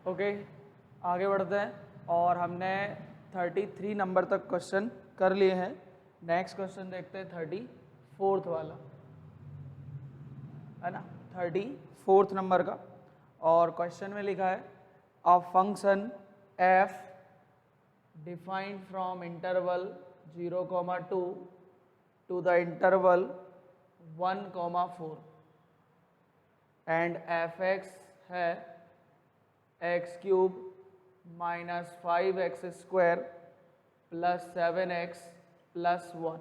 Okay, आगे बढ़ते हैं और हमने 33 नंबर तक क्वेश्चन कर लिए हैं। नेक्स्ट क्वेश्चन देखते हैं 34th वाला, है ना, 34th नंबर का। और क्वेश्चन में लिखा है a function f defined from interval 0,2 to the interval 1,4 and f(x) है x³ minus 5x² plus 7x plus 1।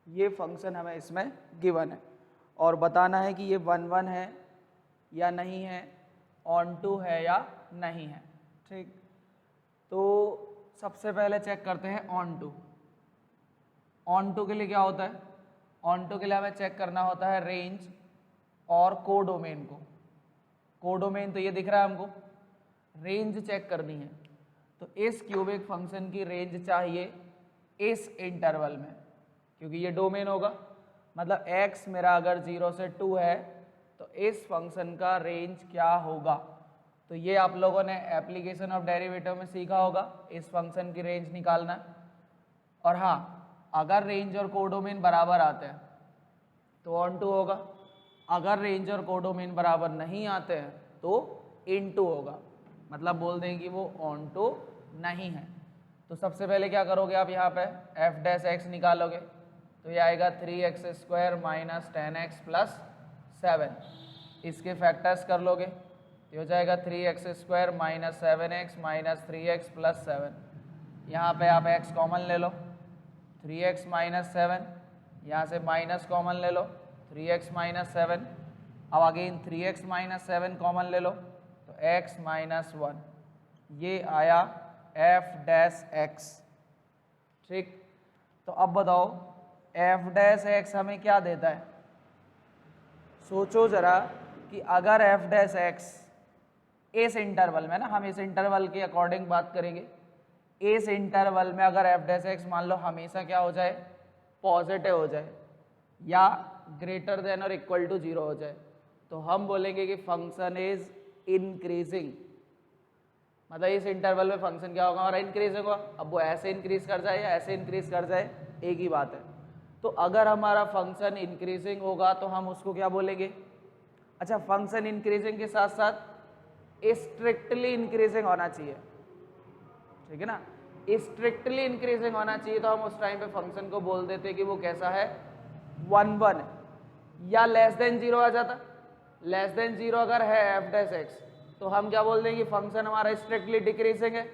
ये फंक्शन हमें इसमें गिवन है और बताना है कि ये 1 1 है या नहीं है, ऑन टू है या नहीं है। ठीक, तो सबसे पहले चेक करते हैं ऑन टू। ऑन टू के लिए क्या होता है? ऑन टू के लिए हमें चेक करना होता है रेंज और कोडोमेन को। कोडोमेन तो ये दिख रहा है हमको, रेंज चेक करनी है तो इस क्यूबिक फंक्शन की रेंज चाहिए इस इंटरवल में, क्योंकि ये डोमेन होगा। मतलब x मेरा अगर 0 से 2 है तो इस फंक्शन का रेंज क्या होगा। तो ये आप लोगों ने एप्लीकेशन ऑफ डेरिवेटिव में सीखा होगा, इस फंक्शन की रेंज निकालना। और हाँ, अगर रेंज और कोडोमेन बराबर आते हैं तो ऑन टू होगा, अगर रेंज और कोडोमेन बराबर नहीं आते हैं तो इन टू होगा, मतलब बोल दें कि वो ऑन टू नहीं है। तो सबसे पहले क्या करोगे आप, यहाँ पे f' निकालोगे तो ये आएगा 3x² माइनस 10x प्लस 7। इसके फैक्टर्स कर लोगे तो हो जाएगा 3x² minus 7x minus 3x plus 7। यहाँ पे आप x कॉमन ले लो, 3x माइनस 7, यहाँ से माइनस कॉमन ले लो 3x माइनस 7। अब अगेन 3x माइनस 7 कॉमन ले लो तो x माइनस 1। ये आया f'(x). ठीक, तो अब बताओ f'(x) हमें क्या देता है? सोचो जरा कि अगर f'(x) इस इंटरवल में ना, हम इस इंटरवल के अकॉर्डिंग बात करेंगे, इस इंटरवल में अगर f'(x) मान लो हमेशा क्या हो जाए, पॉजिटिव हो जाए या ग्रेटर देन और इक्वल टू 0 हो जाए, तो हम बोलेंगे कि फंक्शन इज इंक्रीजिंग। मतलब इस इंटरवल में फंक्शन क्या होगा, हमारा इंक्रीज होगा। अब वो ऐसे इंक्रीज कर जाए या ऐसे इंक्रीज कर जाए, एक ही बात है। तो अगर हमारा फंक्शन इंक्रीजिंग होगा तो हम उसको क्या बोलेंगे? अच्छा, फंक्शन इंक्रीजिंग के साथ साथ स्ट्रिक्टली इंक्रीजिंग होना चाहिए, ठीक है ना। स्ट्रिक्टली इंक्रीजिंग होना चाहिए तो हम उस टाइम पे फंक्शन को बोल देते कि वो कैसा है, 1 1। या लेस देन 0 आ जाता, लेस देन 0 अगर है f'(x) तो हम क्या बोल देंगे, फंक्शन हमारा स्ट्रिक्टली डिक्रीजिंग है।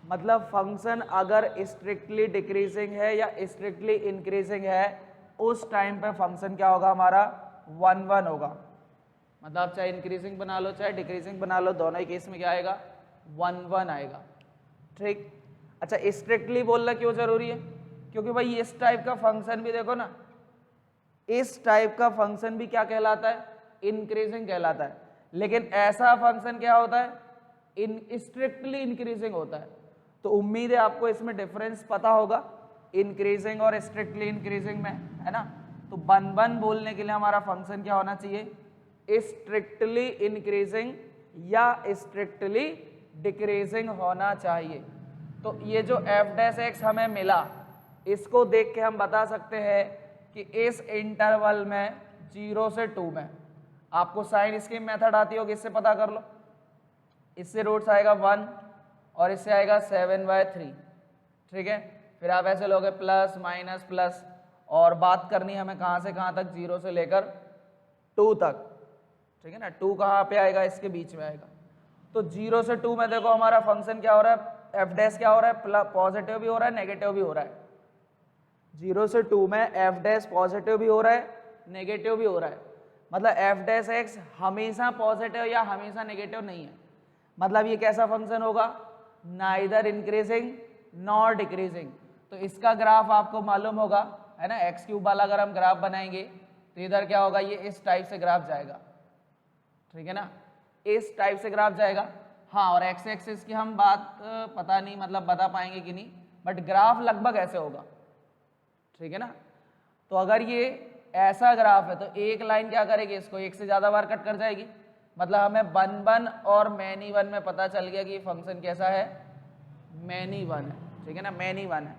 मतलब फंक्शन अगर स्ट्रिक्टली डिक्रीजिंग है या स्ट्रिक्टली इंक्रीजिंग है, उस टाइम पे फंक्शन क्या होगा हमारा, 1 1 होगा। मतलब चाहे इंक्रीजिंग बना लो चाहे डिक्रीजिंग बना लो, दोनों ही केस में क्या आएगा, 1 1 आएगा। ठीक, अच्छा स्ट्रिक्टली बोलना क्यों जरूरी है? क्योंकि भाई इस टाइप का फंक्शन भी देखो ना, इस टाइप का फंक्शन भी क्या कहलाता है, इंक्रीजिंग कहलाता है। लेकिन ऐसा फंक्शन क्या होता है, स्ट्रिक्टली इंक्रीजिंग होता है। तो उम्मीद है आपको इसमें डिफरेंस पता होगा इंक्रीजिंग और स्ट्रिक्टली इंक्रीजिंग में, है ना। तो 1 1 बोलने के लिए हमारा फंक्शन क्या होना चाहिए, स्ट्रिक्टली इंक्रीजिंग या स्ट्रिक्टली डिक्रीजिंग होना चाहिए। तो ये जो f'(x) हमें मिला, इसको देख के हम बता सकते हैं कि इस इंटरवल में 0 से 2 में, आपको साइन स्कीम मेथड आती होगी, इससे पता कर लो। इससे रूट्स आएगा 1 और इससे आएगा 7/3। ठीक है, फिर आप ऐसे लोगे प्लस माइनस प्लस, और बात करनी है हमें कहाँ से कहाँ तक, 0 से लेकर 2 तक। ठीक है ना, 2 कहाँ पे आएगा, इसके बीच में आएगा। तो 0 से 2 में देखो हमारा फंक्शन क्या हो रहा है, f' क्या हो रहा है, पॉजिटिव भी हो रहा है नेगेटिव भी हो रहा है। 0 से 2 में f' पॉजिटिव भी हो रहा है नेगेटिव भी हो रहा है। मतलब f'(x) हमेशा पॉजिटिव या हमेशा नेगेटिव नहीं है। मतलब ये कैसा फंक्शन होगा, नाइदर इंक्रीजिंग नॉर डिक्रीजिंग। तो इसका ग्राफ आपको मालूम होगा, है ना, x³ वाला अगर हम ग्राफ बनाएंगे तो इधर क्या होगा, ये इस टाइप से ग्राफ जाएगा। ठीक है ना, इस टाइप से ग्राफ जाएगा। हाँ, और x एक्सिस की हम बात पता नहीं मतलब बता पाएंगे कि नहीं, बट ग्राफ लगभग ऐसे होगा। ठीक है ना, तो अगर ये ऐसा ग्राफ है तो एक लाइन क्या करेगी, इसको एक से ज़्यादा बार कट कर जाएगी। मतलब हमें वन वन और मैनी वन में पता चल गया कि ये फंक्शन कैसा है, मैनी वन है, ठीक है ना, मैनी वन है।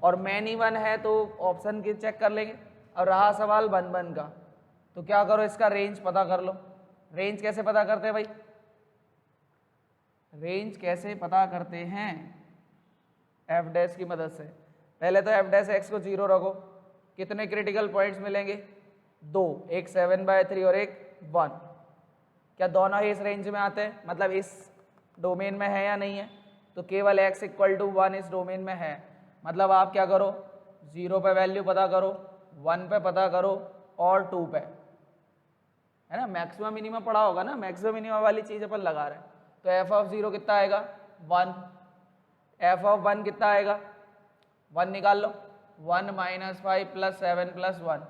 और मैनी वन है तो ऑप्शन की चेक कर लेंगे। और रहा सवाल वन वन का, तो क्या करो, इसका रेंज पता कर लो। रेंज कैसे पता करते हैं भाई, रेंज कैसे पता करते हैं, एफ डैश की मदद से। पहले तो एफ डैश एक्स को 0 रखो, कितने क्रिटिकल पॉइंट्स मिलेंगे, 2, एक 7/3 और एक 1। क्या दोनों ही इस रेंज में आते हैं, मतलब इस डोमेन में है या नहीं है, तो केवल x इक्वल टू 1 इस डोमेन में है। मतलब आप क्या करो, 0 पे वैल्यू पता करो, 1 पे पता करो और 2 पे, है ना। मैक्सिमम मिनिमम पढ़ा होगा ना, मैक्सिमम मिनिमम वाली चीज अपन लगा रहे हैं। तो एफ ऑफ 0 कितना आएगा, 1। एफ ऑफ 1 कितना आएगा, 1 निकाल लो, 1 - 5 + 7 + 1,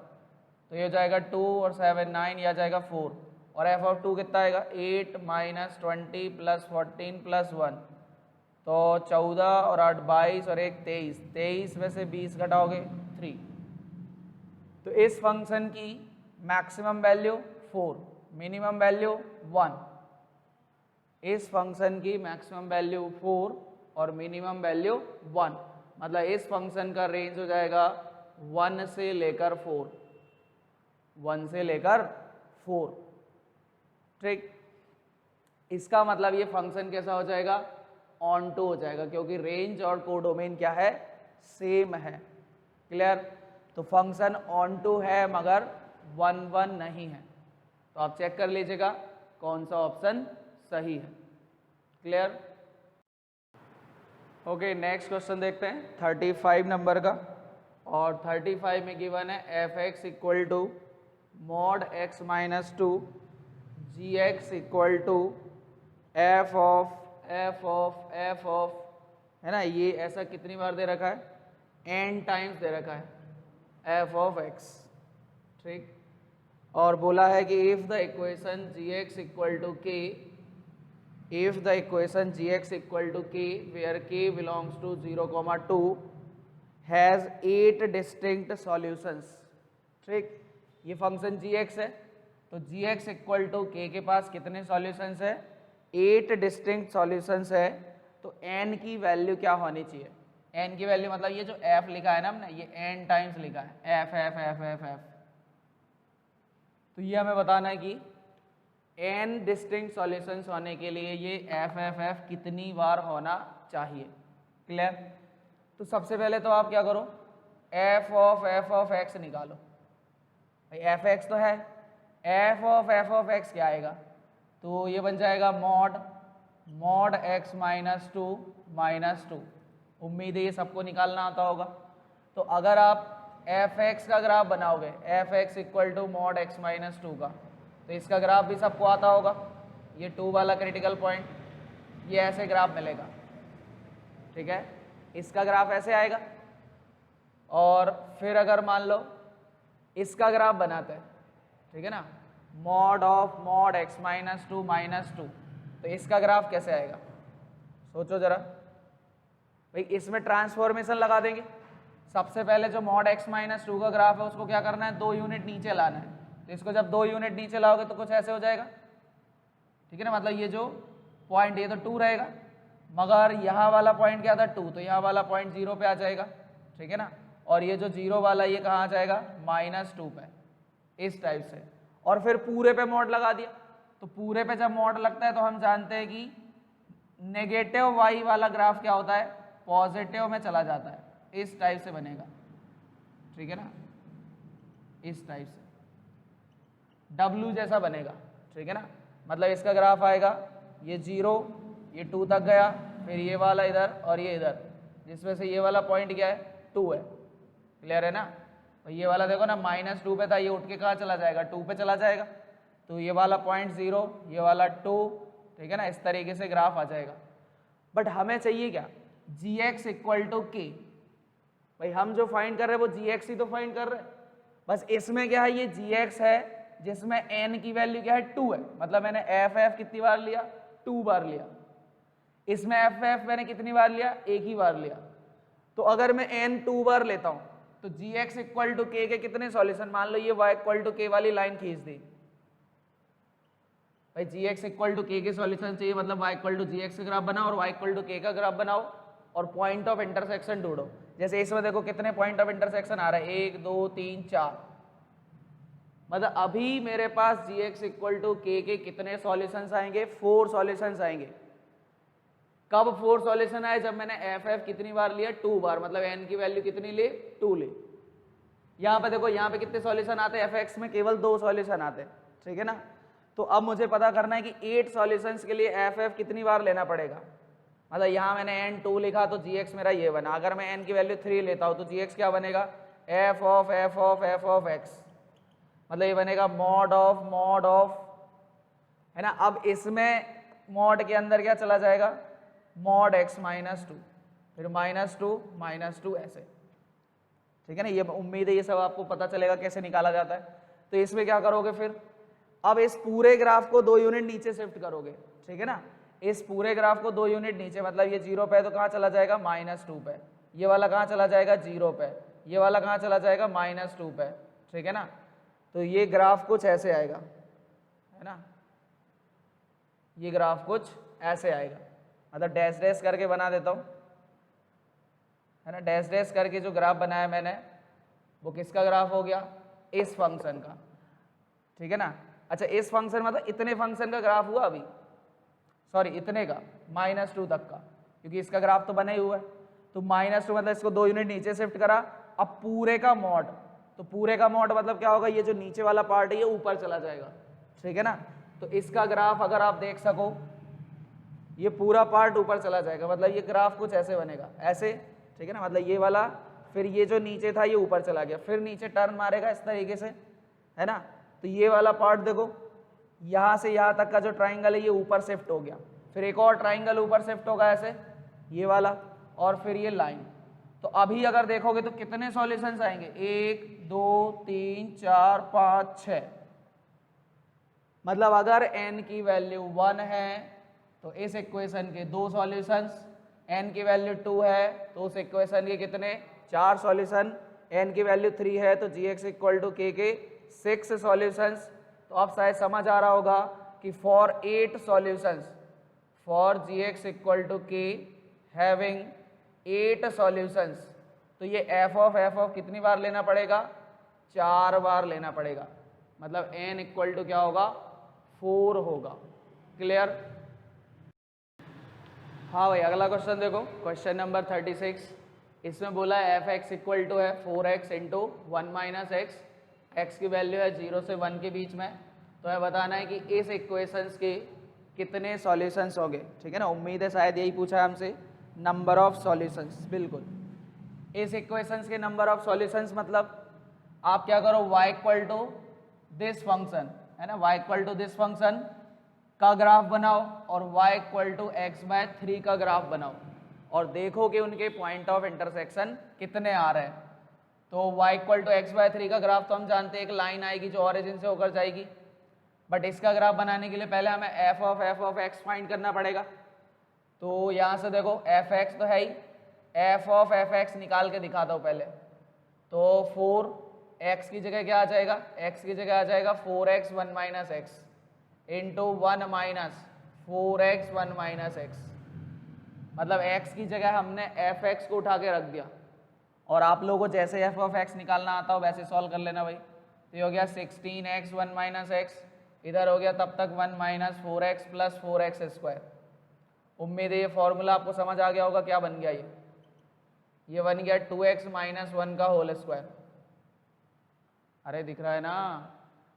तो ये हो जाएगा 2 और 7 9, यह आ जाएगा 4। और एफ ऑफ 2 कितना आएगा, 8 - 20 + 14 + 1, तो 14 और 8 22 और 1 23, 23 में से 20 घटाओगे 3। तो इस फंक्शन की मैक्सिमम वैल्यू 4, मिनिमम वैल्यू 1। इस फंक्शन की मैक्सिमम वैल्यू 4 और मिनिमम वैल्यू 1, मतलब इस फंक्शन का रेंज हो जाएगा 1 से लेकर 4, 1 से लेकर 4, ठीक। इसका मतलब ये फंक्शन कैसा हो जाएगा, ऑन टू हो जाएगा, क्योंकि रेंज और कोडोमेन क्या है, सेम है। क्लियर। तो फंक्शन ऑन टू है मगर 1 1 नहीं है, तो आप चेक कर लीजिएगा कौन सा ऑप्शन सही है। क्लियर। ओके, नेक्स्ट क्वेश्चन देखते हैं 35 नंबर का। और 35 में गिवन है f(x) equal to mod x - 2 gx equal to f of, है ना। ये ऐसा कितनी बार दे रखा है, n टाइम्स दे रखा है f ऑफ x, ठीक। और बोला है कि if the equation gx equal to k, if the equation gx equal to k where k belongs to 0, 2 has 8 distinct solutions, ठीक। ये फंक्शन gx है, तो gx इक्वल टू k के पास कितने सॉल्यूशंस है, 8 डिस्टिंक्ट सॉल्यूशंस है। तो n की वैल्यू क्या होनी चाहिए, n की वैल्यू मतलब ये जो f लिखा है ना हमने, ये n टाइम्स लिखा है, f f f f f। तो ये हमें बताना है कि n डिस्टिंक्ट सॉल्यूशंस होने के लिए ये f f f कितनी बार होना चाहिए। क्लियर। तो सबसे पहले तो आप क्या करो, f ऑफ x निकालो। भाई f x तो है, f ऑफ x क्या आएगा, तो ये बन जाएगा mod x - 2 - 2। उम्मीद है ये सबको निकालना आता होगा। तो अगर आप f x का ग्राफ बनाओगे, f x equal to mod x - 2 का, तो इसका ग्राफ भी सबको आता होगा। ये 2 वाला क्रिटिकल पॉइंट, ये ऐसे ग्राफ मिलेगा, ठीक है। इसका ग्राफ ऐसे आएगा। और फिर अगर मान लो इसका ग्राफ बनाते हैं, ठीक है ना, mod x - 2 - 2, तो इसका ग्राफ कैसे आएगा, सोचो जरा। भाई इसमें ट्रांसफॉर्मेशन लगा देंगे। सबसे पहले जो mod x - 2 का ग्राफ है उसको क्या करना है, 2 यूनिट नीचे लाना है। तो इसको जब 2 यूनिट नीचे लाओगे तो कुछ ऐसे हो जाएगा, ठीक है ना। मतलब ये जो पॉइंट, ये तो 2 रहेगा, मगर यहाँ वाला पॉइंट क्या था, 2, तो यहाँ वाला पॉइंट 0 पे आ जाएगा, ठीक है ना। और ये जो 0 वाला ये कहाँ आ जाएगा, -2 पे, इस टाइप से। और फिर पूरे पे मॉड लगा दिया। तो पूरे पे जब मॉड लगता है तो हम जानते हैं कि नेगेटिव y वाला ग्राफ क्या होता है, पॉजिटिव में चला जाता है, इस टाइप से बनेगा, ठीक है ना, इस टाइप से W जैसा बनेगा, ठीक है ना। मतलब इसका ग्राफ आएगा, ये 0, ये 2 तक गया, फिर ये वाला इधर और ये इधर, जिसमें से ये वाला पॉइंट क्या है, 2 है। क्लियर है ना। तो ये वाला देखो ना, -2 पे था, ये उठ के कहाँ चला जाएगा, 2 पे चला जाएगा। तो ये वाला पॉइंट 0, ये वाला 2, ठीक है ना। इस तरीके से ग्राफ आ जाएगा। बट हमें चाहिए क्या, gx इक्वल टू k। भाई हम जो फाइंड कर रहे हैं वो gx ही तो फाइंड कर रहे हैं। बस इसमें क्या है, ये gx है जिसमें n की वैल्यू क्या है, 2 है। मतलब मैंने f कितनी बार लिया, 2 बार लिया। इसमें f मैंने कितनी बार लिया, 1 ही बार लिया। तो अगर मैं n 2 बार लेता हूं तो gx इक्वल टू k के कितने सॉल्यूशन, मान लो ये y इक्वल टू k वाली लाइन खींच दी, भाई g x equal to k solution चाहिए, मतलब y equal to g x का ग्राफ बनाओ और वाई इक्वल टू के का ग्राफ बनाओ और पॉइंट ऑफ इंटरसेक्शन ढूंढो। जैसे इसमें देखो कितने पॉइंट ऑफ इंटरसेक्शन आ रहा है, 1 2 3 4, मतलब अभी मेरे पास जी एक्स इक्वल टू के कितने सॉल्यूशंस आएंगे, 4 सॉल्यूशंस आएंगे। कब 4 सॉल्यूशन आए, जब मैंने एफ कितनी बार लिया, 2 बार, मतलब एन की वैल्यू कितनी ले, 2 ले। यहाँ पे देखो यहाँ पे कितने सॉल्यूशन आते हैं, एफ एक्स में केवल 2 सॉल्यूशन आते हैं, ठीक है ना। तो अब मुझे पता करना है कि 8 सॉल्यूशंस के लिए एफ कितनी बार लेना पड़ेगा। मतलब यहाँ मैंने एन 2 लिखा तो जी एक्स मेरा ये बना, अगर मैं एन की वैल्यू 3 लेता हूँ तो जी एक्स क्या बनेगा, एफ ऑफ एक्स, मतलब ये बनेगा मॉड ऑफ, है ना। अब इसमें मॉड के अंदर क्या चला जाएगा, मॉड एक्स -2, फिर -2 ऐसे, ठीक है ना। ये उम्मीद है ये सब आपको पता चलेगा कैसे निकाला जाता है। तो इसमें क्या करोगे फिर, अब इस पूरे ग्राफ को 2 यूनिट नीचे शिफ्ट करोगे, ठीक है ना। इस पूरे ग्राफ को 2 यूनिट नीचे, मतलब ये 0 पे है तो कहाँ चला जाएगा, -2 पे, ये वाला कहाँ चला जाएगा, 0 पे, ये वाला कहाँ चला जाएगा, -2 पे, ठीक है ना। तो ये ग्राफ कुछ ऐसे आएगा, है ना, ये ग्राफ कुछ ऐसे आएगा, मतलब डैश डैश करके बना देता हूँ, है ना। डैश डैश करके जो ग्राफ बनाया मैंने वो किसका ग्राफ हो गया, इस फंक्शन का, ठीक है ना। अच्छा इस फंक्शन मतलब इतने फंक्शन का ग्राफ हुआ अभी, सॉरी इतने का, -2 तक का, क्योंकि इसका ग्राफ तो बना ही हुआ है। तो -2 मतलब इसको 2 यूनिट नीचे शिफ्ट करा। अब पूरे का मॉड, तो पूरे का मॉड मतलब क्या होगा, ये जो नीचे वाला पार्ट है ये ऊपर चला जाएगा, ठीक है ना। तो इसका ग्राफ अगर आप देख सको, ये पूरा पार्ट ऊपर चला जाएगा, मतलब ये ग्राफ कुछ ऐसे बनेगा, ऐसे, ठीक है ना। मतलब ये वाला, फिर ये जो नीचे था ये ऊपर चला गया, फिर नीचे टर्न मारेगा इस तरीके से, है ना। तो ये वाला पार्ट देखो, यहाँ से यहाँ तक का जो ट्राइंगल है ये ऊपर शिफ्ट हो गया, फिर एक और ट्राइंगल ऊपर शिफ्ट होगा ऐसे, ये वाला, और फिर ये लाइन। तो अभी अगर देखोगे तो कितने सॉल्यूशंस आएंगे, 1 2 3 4 5 6, मतलब अगर n की वैल्यू 1 है तो इस इक्वेशन के 2 सॉल्यूशंस, n की वैल्यू 2 है तो उस इक्वेशन के कितने, 4 सॉल्यूशन, n की वैल्यू 3 है तो जी एक्स इक्वल टू के 6 सॉल्यूशंस। तो आप शायद समझ आ रहा होगा कि for 8 solutions, for g x equal to k having 8 solutions, तो ये एफ ऑफ कितनी बार लेना पड़ेगा, 4 बार लेना पड़ेगा, मतलब n इक्वल टू क्या होगा, 4 होगा। क्लियर। हाँ भाई अगला क्वेश्चन देखो, क्वेश्चन नंबर 36। इसमें बोला है एफ एक्स इक्वल टू है 4x into 1 minus x, x की वैल्यू है 0 से 1 के बीच में। तो हमें बताना है कि इस इक्वेशंस के कितने सॉल्यूशंस होंगे, ठीक है ना। उम्मीद है शायद यही पूछा है हमसे, नंबर ऑफ सॉल्यूशंस, बिल्कुल इस इक्वेशंस के नंबर ऑफ सॉल्यूशंस। मतलब आप क्या करो, y equal to this function, है ना, y equal to this function का ग्राफ बनाओ और y इक्वल टू x/3 का ग्राफ बनाओ और देखो कि उनके पॉइंट ऑफ इंटरसेक्शन कितने आ रहे हैं। तो y इक्वल टू x/3 का ग्राफ तो हम जानते हैं एक लाइन आएगी जो ओरिजिन से होकर जाएगी, बट इसका ग्राफ बनाने के लिए पहले हमें f ऑफ x फाइंड करना पड़ेगा। तो यहाँ से देखो f(x) तो है ही, f ऑफ f(x) निकाल के दिखाता हूँ पहले। तो 4x की जगह क्या आ जाएगा, x की जगह आ जाएगा 4x 1 minus x into 1 minus 4x 1 minus x, मतलब x की जगह हमने f(x) को उठा के रख दिया। और आप लोगों को जैसे f ऑफ x निकालना आता हो वैसे सॉल्व कर लेना भाई। तो ये हो गया 16x 1 माइनस एक्स, इधर हो गया तब तक 1 minus 4x plus 4x square. उम्मीद है ये फॉर्मूला आपको समझ आ गया होगा। क्या बन गया ये बन गया 2x माइनस 1 का होल स्क्वायर। अरे दिख रहा है ना,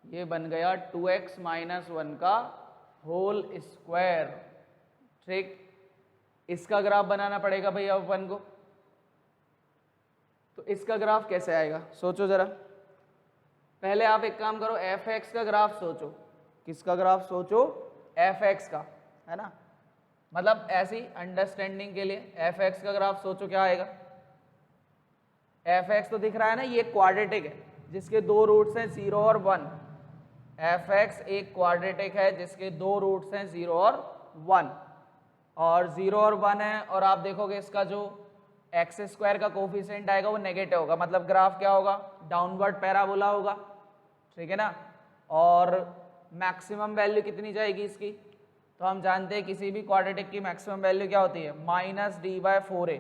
ये बन गया 2x माइनस 1 का होल स्क्वायर। ठीक, इसका ग्राफ बनाना पड़ेगा भाई अब अपन को। तो इसका ग्राफ कैसे आएगा सोचो जरा। पहले आप एक काम करो, f(x) का ग्राफ सोचो। किसका ग्राफ सोचो, f(x) का, है ना। मतलब ऐसी अंडरस्टैंडिंग के लिए f(x) का ग्राफ सोचो क्या आएगा। f(x) तो दिख रहा है ना, ये क्वाड्रेटिक है जिसके 2 रूट्स हैं 0 और 1। f(x) एक क्वाड्रेटिक है जिसके 2 रूट्स हैं 0 और 1, और 0 और 1 है। और आप देखोगे इसका जो एक्स स्क्वायर का कोफिशिएंट आएगा वो नेगेटिव होगा, मतलब ग्राफ क्या होगा, डाउनवर्ड पैराबोला होगा, ठीक है ना। और मैक्सिमम वैल्यू कितनी जाएगी इसकी, तो हम जानते हैं किसी भी क्वाड्रेटिक की मैक्सिमम वैल्यू क्या होती है, -d/4a,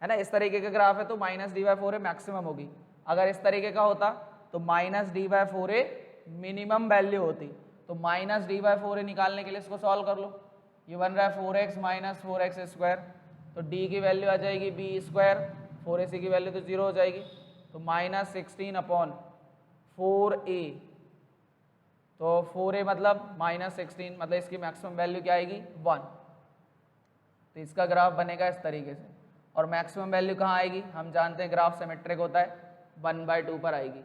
है ना। इस तरीके का ग्राफ है तो -d/4a मैक्सिमम होगी। अगर इस तरीके का होता तो -d/4a मिनिमम वैल्यू होती। तो -d/4a निकालने के लिए इसको सॉल्व कर लो। ये बन रहा है 4x - 4x², तो d की वैल्यू आ जाएगी b², 4ac की वैल्यू तो 0 हो जाएगी, तो -16/4a। तो 4a मतलब -16, मतलब इसकी मैक्सिमम वैल्यू क्या आएगी, 1। तो इसका ग्राफ बनेगा इस तरीके से। और मैक्सिमम वैल्यू कहाँ आएगी, हम जानते हैं ग्राफ सिमेट्रिक होता है, 1/2 पर आएगी।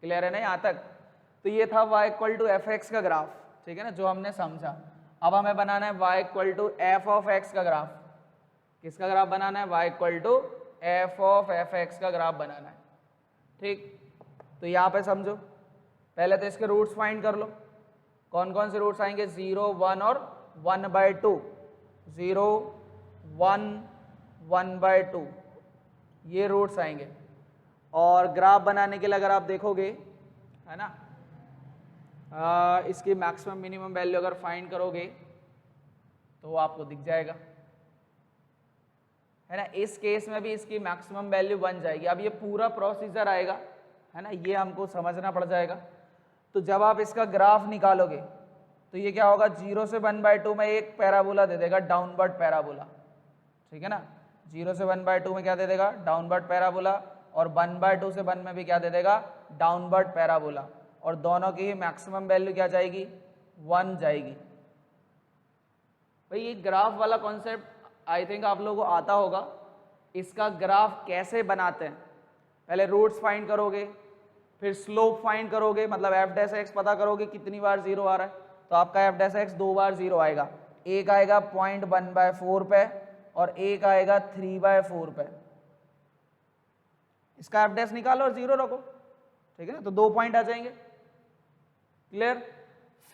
क्लियर है ना यहाँ तक। तो ये था y = fx का ग्राफ, ठीक है ना, जो हमने समझा। अब हमें बनाना है y = f(x) का ग्राफ। किसका ग्राफ बनाना है, y = f(fx) का ग्राफ बनाना है, ठीक। तो यहाँ पे समझो, पहले तो इसके रूट्स फाइंड कर लो। कौन कौन से रूट्स आएंगे, 0, 1 और 1/2। 0, 1, 1/2 ये रूट्स आएंगे। और ग्राफ बनाने के लिए अगर आप देखोगे, है ना, इसकी मैक्सिमम मिनिमम वैल्यू अगर फाइंड करोगे तो आपको दिख जाएगा, है ना। इस केस में भी इसकी मैक्सिमम वैल्यू बन जाएगी। अब ये पूरा प्रोसीजर आएगा, है ना, ये हमको समझना पड़ जाएगा। तो जब आप इसका ग्राफ निकालोगे तो ये क्या होगा, 0 से 1/2 में एक पैराबोला दे देगा, डाउनवर्ड पैराबोला, ठीक है ना। 0 से 1/2 में क्या दे देगा, डाउनवर्ड पैराबोला, और 1/2 से 1 में भी क्या दे देगा, डाउनवर्ड पैराबोला। और दोनों की मैक्सिमम वैल्यू क्या जाएगी, 1 जाएगी। भाई ये ग्राफ वाला कॉन्सेप्ट आई थिंक आप लोगों को आता होगा। इसका ग्राफ कैसे बनाते हैं, पहले रूट्स फाइंड करोगे, फिर स्लोप फाइंड करोगे, मतलब f' पता करोगे कितनी बार 0 आ रहा है, तो आपका f' 2 बार 0 आएगा। एक आएगा 0.1/4 पे और एक आएगा 3/4 पे। इसका f' निकालो और 0 रखो, ठीक है ना, तो 2 पॉइंट आ जाएंगे। क्लियर।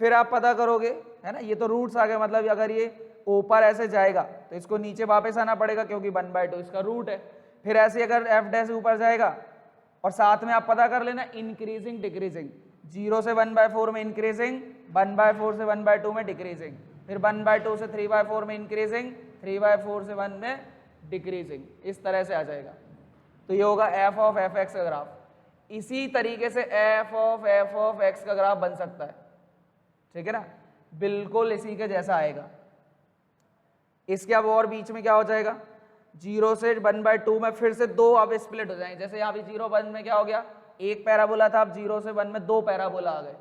फिर आप पता करोगे, है ना, ये तो रूट्स आ गए, मतलब अगर ये ऊपर ऐसे जाएगा तो इसको नीचे वापस आना पड़ेगा क्योंकि 1/2 इसका रूट है। फिर ऐसे अगर f' ऊपर जाएगा, और साथ में आप पता कर लेना इंक्रीजिंग डिक्रीजिंग, 0 से 1/4 में इंक्रीजिंग, 1/4 से 1/2 में डिक्रीजिंग, फिर 1/2 से 3/4 में इंक्रीजिंग, 3/4 से 1 में डिक्रीजिंग, इस तरह से आ जाएगा। तो ये होगा f(f(x) का ग्राफ। इसी तरीके से f(f(x) का ग्राफ बन सकता है, ठीक है ना, बिल्कुल इसी के जैसा आएगा। इसके अब और बीच में क्या हो जाएगा, 0 से 1/2 में फिर से 2 अब स्प्लिट हो जाएंगे। जैसे यहाँ भी 0, 1 में क्या हो गया, एक पैराबोला था, अब 0 से 1 में 2 पैराबोला आ गए।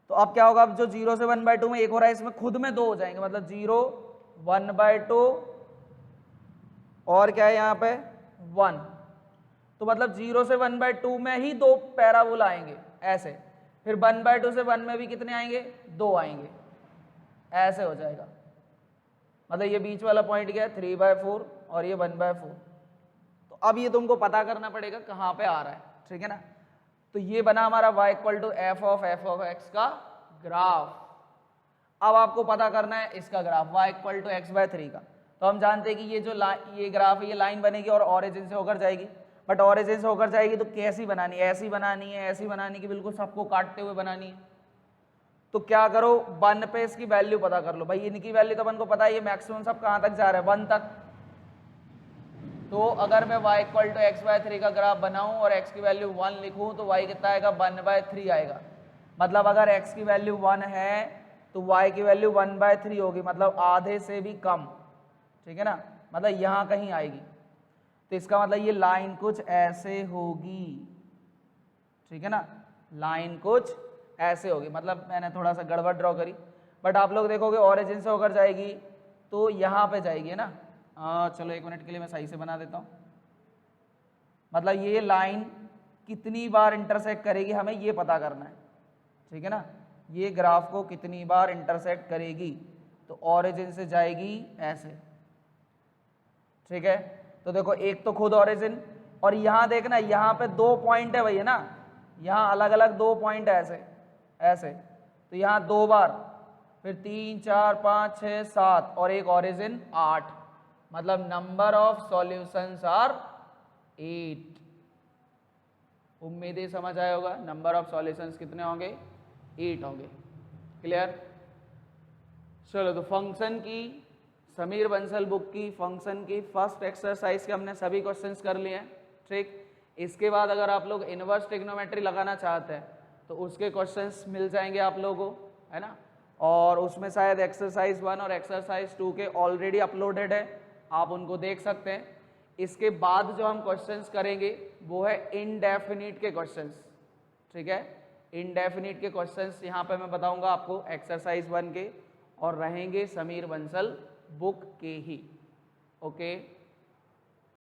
तो अब क्या होगा, अब जो 0 से 1/2 में एक हो रहा है, इसमें खुद में 2 हो जाएंगे, मतलब 0, 1/2 और क्या है यहाँ पे 1। तो मतलब 0 से 1/2 में ही 2 पैराबोला आएंगे ऐसे, फिर 1/2 से 1 में भी कितने आएंगे, 2 आएंगे, ऐसे हो जाएगा। मतलब ये बीच वाला पॉइंट क्या है, 3/4 और ये 1/4। तो अब ये तुमको पता करना पड़ेगा कहाँ पे आ रहा है, ठीक है ना। तो ये बना हमारा y = f(f(x) का ग्राफ। अब आपको पता करना है इसका ग्राफ y = x/3 का। तो हम जानते हैं कि ये जो ये ग्राफ है, ये लाइन बनेगी और ऑरिजिन से होकर जाएगी। बट ऑरिजिन से होकर जाएगी तो कैसी बनानी है, ऐसी बनानी है, ऐसी बनानी, कि बिल्कुल सबको काटते हुए बनानी है। तो क्या करो, 1 पे इसकी वैल्यू पता कर लो। भाई इनकी वैल्यू तो अपन को पता है, ये मैक्सिमम सब कहाँ तक जा रहा है, 1 तक। तो अगर मैं y = x/3 का ग्राफ बनाऊं और x की वैल्यू 1 लिखूं तो y कितना आएगा, 1/3 आएगा। मतलब अगर x की वैल्यू 1 है तो y की वैल्यू 1/3 होगी, मतलब आधे से भी कम, ठीक है ना, मतलब यहाँ कहीं आएगी। तो इसका मतलब ये लाइन कुछ ऐसे होगी, ठीक है ना, लाइन कुछ ऐसे होगी। मतलब मैंने थोड़ा सा गड़बड़ ड्रॉ करी, बट आप लोग देखोगे ऑरिजिन से होकर जाएगी तो यहाँ पे जाएगी, है ना। चलो 1 मिनट के लिए मैं सही से बना देता हूँ। मतलब ये लाइन कितनी बार इंटरसेक्ट करेगी हमें ये पता करना है, ठीक है ना। ये ग्राफ को कितनी बार इंटरसेक्ट करेगी, तो ऑरिजिन से जाएगी ऐसे, ठीक है। तो देखो एक तो खुद ऑरिजिन, और यहाँ देखना यहाँ पे 2 पॉइंट है भाई, है ना, यहाँ अलग अलग 2 पॉइंट है ऐसे ऐसे। तो यहाँ 2 बार, फिर 3, 4, 5, 6, 7 और एक ऑरिजिन 8, मतलब नंबर ऑफ सॉल्यूशंस आर 8। उम्मीद ही समझ आया होगा, नंबर ऑफ सॉल्यूशंस कितने होंगे, 8 हो गए। क्लियर? चलो तो फंक्शन की, समीर बंसल बुक की फंक्शन की फर्स्ट एक्सरसाइज के हमने सभी क्वेश्चंस कर लिए हैं। ठीक, इसके बाद अगर आप लोग इनवर्स ट्रिग्नोमेट्री लगाना चाहते हैं तो उसके क्वेश्चंस मिल जाएंगे आप लोगों को, है ना। और उसमें शायद एक्सरसाइज 1 और एक्सरसाइज 2 के ऑलरेडी अपलोडेड है, आप उनको देख सकते हैं। इसके बाद जो हम क्वेश्चंस करेंगे वो है इनडेफिनिट के क्वेश्चंस। ठीक है, इनडेफिनिट के क्वेश्चंस यहाँ पे मैं बताऊंगा आपको एक्सरसाइज 1 के, और रहेंगे समीर बंसल बुक के ही। ओके।